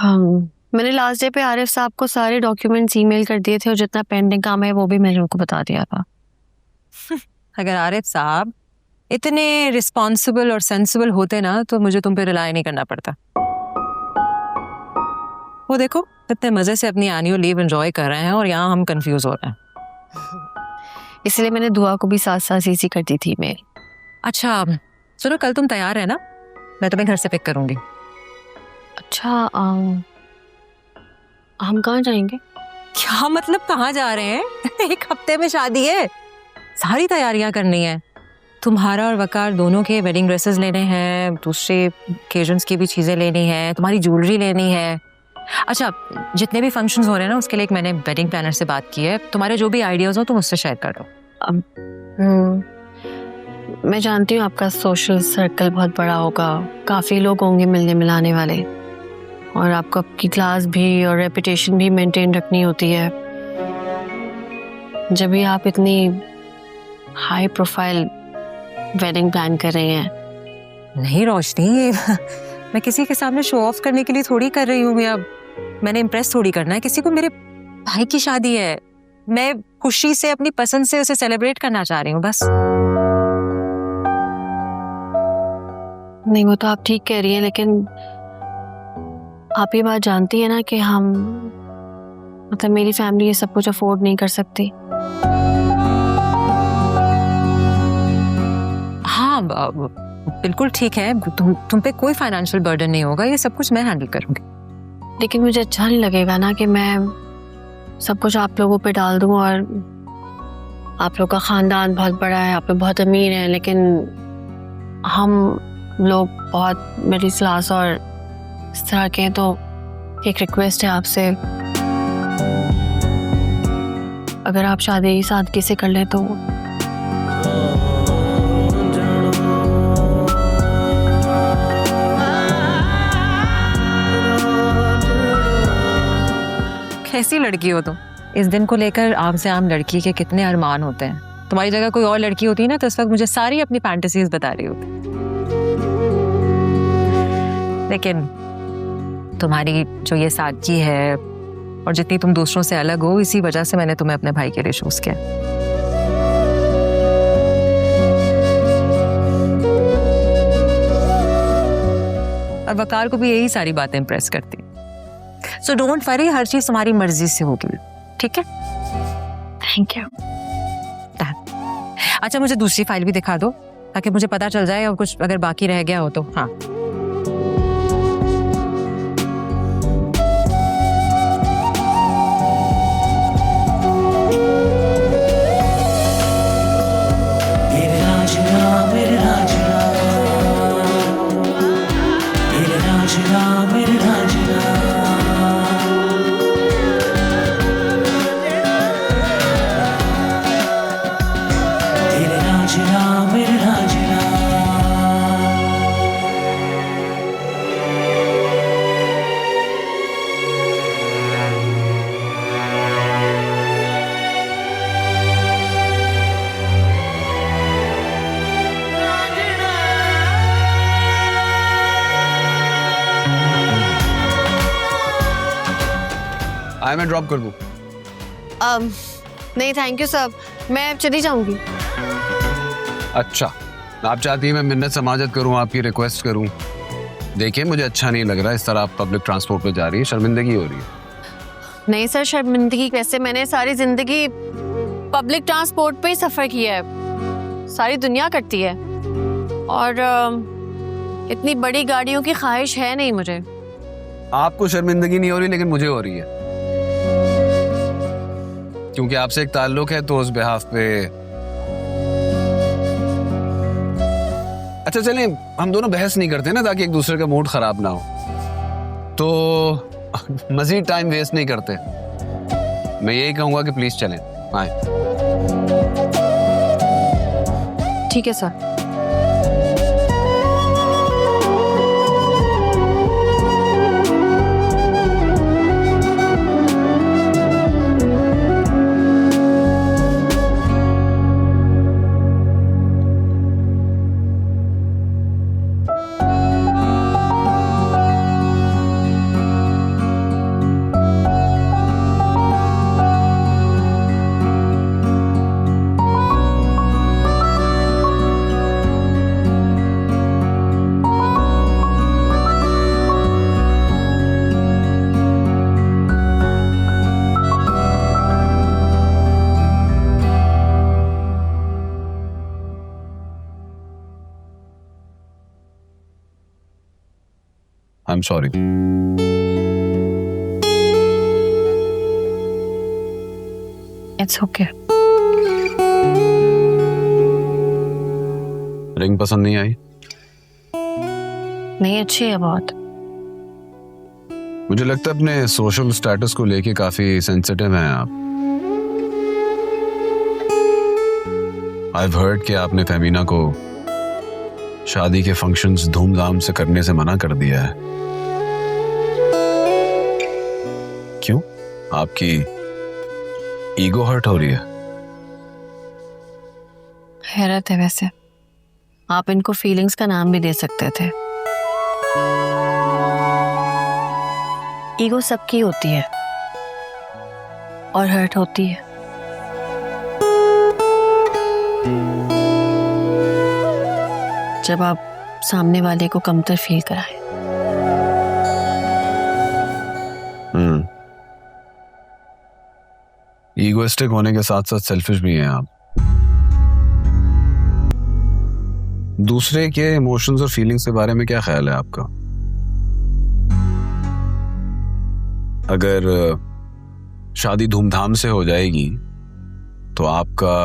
मैंने last day पे आरिफ साहब को सारे डॉक्यूमेंट्स ईमेल कर दिए थे और जितना पेंडिंग काम है वो भी मैंने उनको बता दिया था। अगर आरिफ साहब इतने रिस्पॉन्सिबल और सेंसिबल होते ना तो मुझे तुम पे रिलाय नहीं करना पड़ता। वो देखो कितने मजे से अपनी एनुअल लीव एंजॉय कर रहे हैं और यहाँ हम कंफ्यूज हो रहे हैं। इसलिए मैंने दुआ को भी साथ साथ इसी कर दी थी मेल। अच्छा सुनो, कल तुम तैयार है ना? मैं तुम्हें घर से पिक करूंगी। अच्छा हम कहाँ जाएंगे? क्या मतलब कहाँ जा रहे हैं? 1 हफ्ते में शादी है, सारी तैयारियां करनी है। तुम्हारा और वकार दोनों के वेडिंग ड्रेसेस लेने हैं, दूसरे ओकेजन्स की भी चीजें लेनी है, तुम्हारी ज्वेलरी लेनी है। अच्छा जितने भी फंक्शंस हो रहे हैं ना उसके लिए एक मैंने वेडिंग प्लानर से बात की है। तुम्हारे जो भी आइडियाज हो तुम उससे शेयर कर दो। मैं जानती हूँ आपका सोशल सर्कल बहुत बड़ा होगा, काफी लोग होंगे मिलने मिलाने वाले, और आपको आपकी क्लास भी और रेपुटेशन भी मेंटेन रखनी होती है। जब भी आप इतनी हाई प्रोफाइल वेडिंग प्लान कर रही हैं। नहीं रोशनी, मैं किसी के सामने शो ऑफ करने के लिए थोड़ी कर रही हूँ, या मैंने इम्प्रेस थोड़ी करना है किसी को। मेरे भाई की शादी है, मैं खुशी से अपनी पसंद से उसे सेलिब्रेट करना चाह रही हूँ बस। नहीं वो तो आप ठीक कह रही हैं, लेकिन आप ये बात जानती है ना कि हम मतलब मेरी फैमिली ये सब कुछ अफोर्ड नहीं कर सकती। हाँ बिल्कुल ठीक है, तुम पे कोई फाइनेंशियल बर्डन नहीं होगा, ये सब कुछ मैं हैंडल करूंगी। लेकिन मुझे अच्छा नहीं लगेगा ना कि मैं सब कुछ आप लोगों पे डाल दूं, और आप लोग का खानदान बहुत बड़ा है, आप लोग बहुत अमीर हैं, लेकिन हम लोग बहुत मिडिल क्लास और इस तरह के। तो एक रिक्वेस्ट है आपसे, अगर आप शादी सादगी से कर ले तो। कैसी लड़की हो तुम? इस दिन को लेकर आम से आम लड़की के कितने अरमान होते हैं। तुम्हारी जगह कोई और लड़की होती ना तो इस वक्त मुझे सारी अपनी फैंटेसीज बता रही होती। लेकिन तुम्हारी जो ये सादगी है और जितनी तुम दूसरों से अलग हो, इसी वजह से मैंने तुम्हें अपने भाई के लिए चूज किया। और वकार को भी यही सारी बातें इंप्रेस करती। सो डोंट वरी, हर चीज तुम्हारी मर्जी से होगी, ठीक है? Thank you. अच्छा मुझे दूसरी फाइल भी दिखा दो ताकि मुझे पता चल जाए और कुछ अगर बाकी रह गया हो तो। हाँ मैं ड्रॉप कर दूं? नहीं थैंक यू सर, मैं चली जाऊंगी। अच्छा आप चाहती हैं मैं मिन्नत समाजत करूं, आपकी रिक्वेस्ट करूं? देखिए मुझे अच्छा नहीं लग रहा इस तरह आप पब्लिक ट्रांसपोर्ट पे जा रही है, शर्मिंदगी हो रही है। नहीं सर, शर्मिंदगी कैसे? मैंने सारी जिंदगी पब्लिक ट्रांसपोर्ट पे ही सफर किया है, सारी दुनिया करती है, और इतनी बड़ी गाड़ियों की ख्वाहिश है नहीं मुझे। आपको शर्मिंदगी नहीं हो रही लेकिन मुझे हो रही है, क्योंकि आपसे एक ताल्लुक है तो उस बिहाफ पे। अच्छा चलें हम दोनों बहस नहीं करते ना, ताकि एक दूसरे का मूड खराब ना हो, तो मजीद टाइम वेस्ट नहीं करते। मैं यही कहूंगा कि प्लीज चलें। आए। ठीक है sir. Am sorry. It's okay. Ring पसंद नहीं आई? नहीं, अच्छी है बहुत। मुझे लगता है अपने सोशल स्टेटस को लेके काफी सेंसिटिव हैं आप। I've heard कि आपने फेमिना को शादी के फंक्शंस धूमधाम से करने से मना कर दिया है। क्यों? आपकी ईगो हर्ट हो रही है? हैरत है वैसे, आप इनको फीलिंग्स का नाम भी दे सकते थे। ईगो सबकी होती है और हर्ट होती है। जब आप सामने वाले को कमतर फील कराएं। ईगोइस्टिक होने के साथ साथ सेल्फिश भी हैं आप। दूसरे के इमोशंस और फीलिंग्स के बारे में क्या ख्याल है आपका? अगर शादी धूमधाम से हो जाएगी तो आपका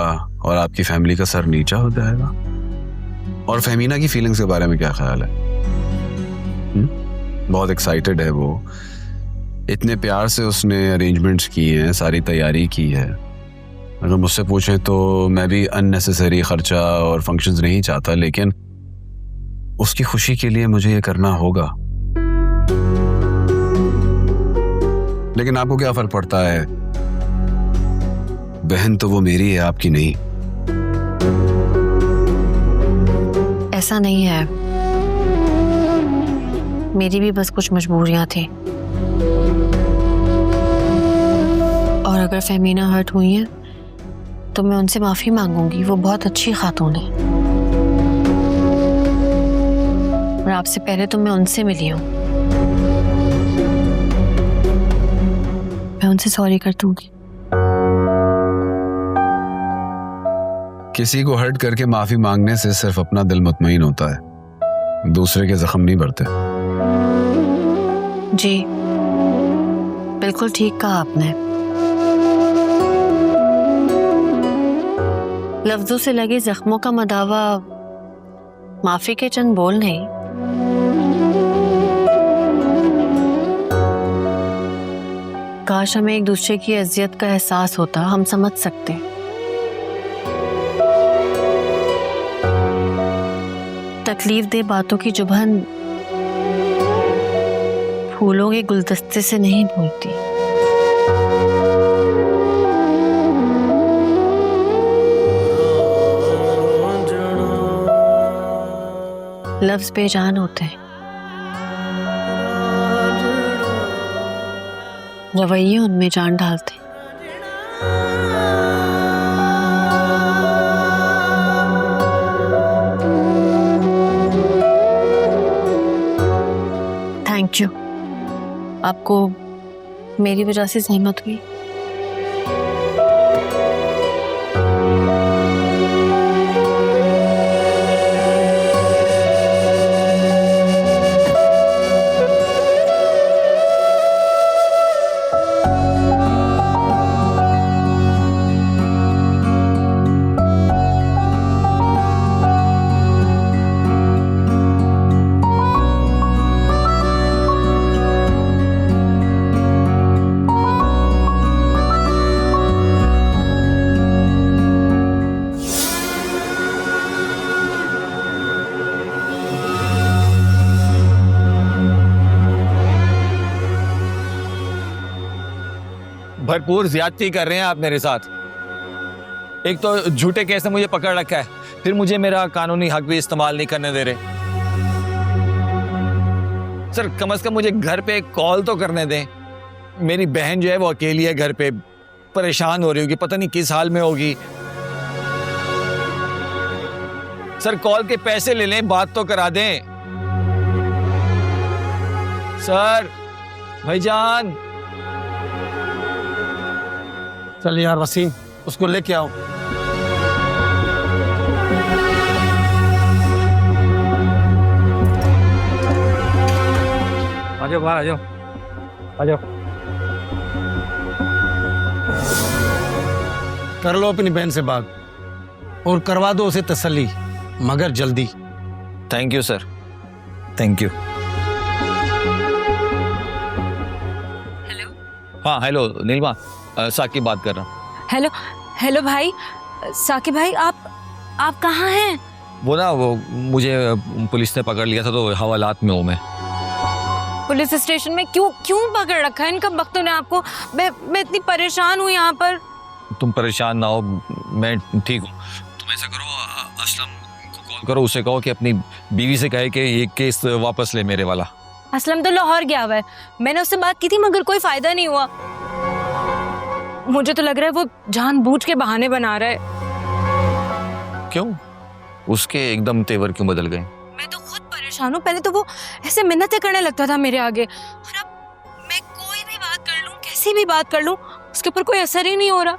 और आपकी फैमिली का सर नीचा हो जाएगा। और फेमिना की फीलिंग्स के बारे में क्या ख्याल है? बहुत एक्साइटेड है वो, इतने प्यार से उसने अरेंजमेंट्स किए हैं, सारी तैयारी की है। अगर मुझसे पूछें तो मैं भी अननेसेसरी खर्चा और फंक्शंस नहीं चाहता, लेकिन उसकी खुशी के लिए मुझे ये करना होगा। लेकिन आपको क्या फर्क पड़ता है? बहन तो वो मेरी है, आपकी नहीं। ऐसा नहीं है, मेरी भी बस कुछ मजबूरियां थी। और अगर फेमिना हर्ट हुई है तो मैं उनसे माफी मांगूंगी, वो बहुत अच्छी खातून है। और आपसे पहले तो मैं उनसे मिली हूं, मैं उनसे सॉरी कर दूंगी। किसी को हर्ट करके माफी मांगने से सिर्फ अपना दिल मुतमईन होता है, दूसरे के जख्म नहीं भरते। जी बिल्कुल ठीक कहा आपने। लफ्जों से लगे जख्मों का मदावा माफी के चंद बोल नहीं। काश हमें एक दूसरे की अजियत का एहसास होता, हम समझ सकते। तकलीफ दे बातों की जुबान फूलों के गुलदस्ते से नहीं भूलती। लफ्ज बेजान होते हैं, रवैये उनमें जान डालते। थैंक यू, आपको मेरी वजह से सहमत हुई। भरपूर ज्यादती कर रहे हैं आप मेरे साथ। एक तो झूठे केस में मुझे पकड़ रखा है, फिर मुझे मेरा कानूनी हक भी इस्तेमाल नहीं करने दे रहे। सर कम से कम मुझे घर पे कॉल तो करने दें। मेरी बहन जो है वो अकेली है घर पे, परेशान हो रही होगी, पता नहीं किस हाल में होगी। सर कॉल के पैसे ले लें, बात तो करा दें। सर भाईजान। चल यार वसीम, उसको लेके आओ। जाओ बाहर आ जाओ, आ जाओ। कर लो अपनी बहन से बात और करवा दो उसे तसल्ली, मगर जल्दी। Thank you sir, thank you. Hello हाँ हेलो नीलमा, साकिब बात कर रहा हूँ। हेलो हेलो भाई, साकिब भाई आप कहाँ हैं? वो मुझे पुलिस ने पकड़ लिया था तो हवालात में हूँ मैं। पुलिस स्टेशन में क्यों पकड़ रखा है इन कब वक्तों ने आपको? मैं इतनी परेशान हूँ यहाँ पर। तुम परेशान ना हो, मैं ठीक हूँ। तुम ऐसा करो, असलम को कॉल करो, उसे कहो कि अपनी बीवी से कहे कि ये केस वापस ले मेरे वाला। असलम तो लाहौर गया हुआ है, मैंने उससे बात की थी मगर कोई फायदा नहीं हुआ। मुझे तो लग रहा है वो जानबूझ के बहाने बना रहा है। क्यों? उसके एकदम तेवर क्यों बदल गए? मैं तो खुद परेशान हूँ। पहले तो वो ऐसे मिन्नतें करने लगता था मेरे आगे, और अब मैं कोई भी बात कर लूँ, कैसी भी बात कर लूँ, उसके ऊपर कोई असर ही नहीं हो रहा।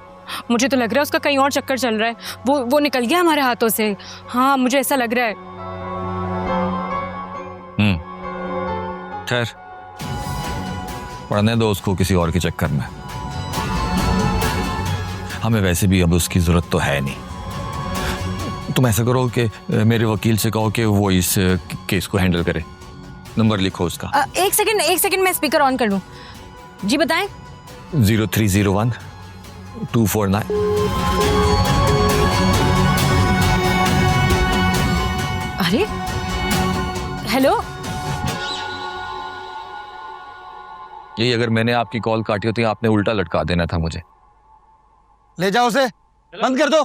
मुझे तो लग रहा है उसका कहीं और चक्कर चल रहा है, वो निकल गया हमारे हाथों से। हाँ मुझे ऐसा लग रहा है। खैर, पढ़ने दो उसको किसी और के चक्कर में। हमें वैसे भी अब उसकी जरूरत तो है नहीं। तुम ऐसा करो कि मेरे वकील से कहो कि वो इस केस को हैंडल करे। नंबर लिखो उसका। एक सेकंड मैं स्पीकर ऑन कर लूं। जी बताएं। 0301 249। अरे हेलो, यही अगर मैंने आपकी कॉल काटी होती आपने उल्टा लटका देना था मुझे। ले जाओ उसे, बंद कर दो।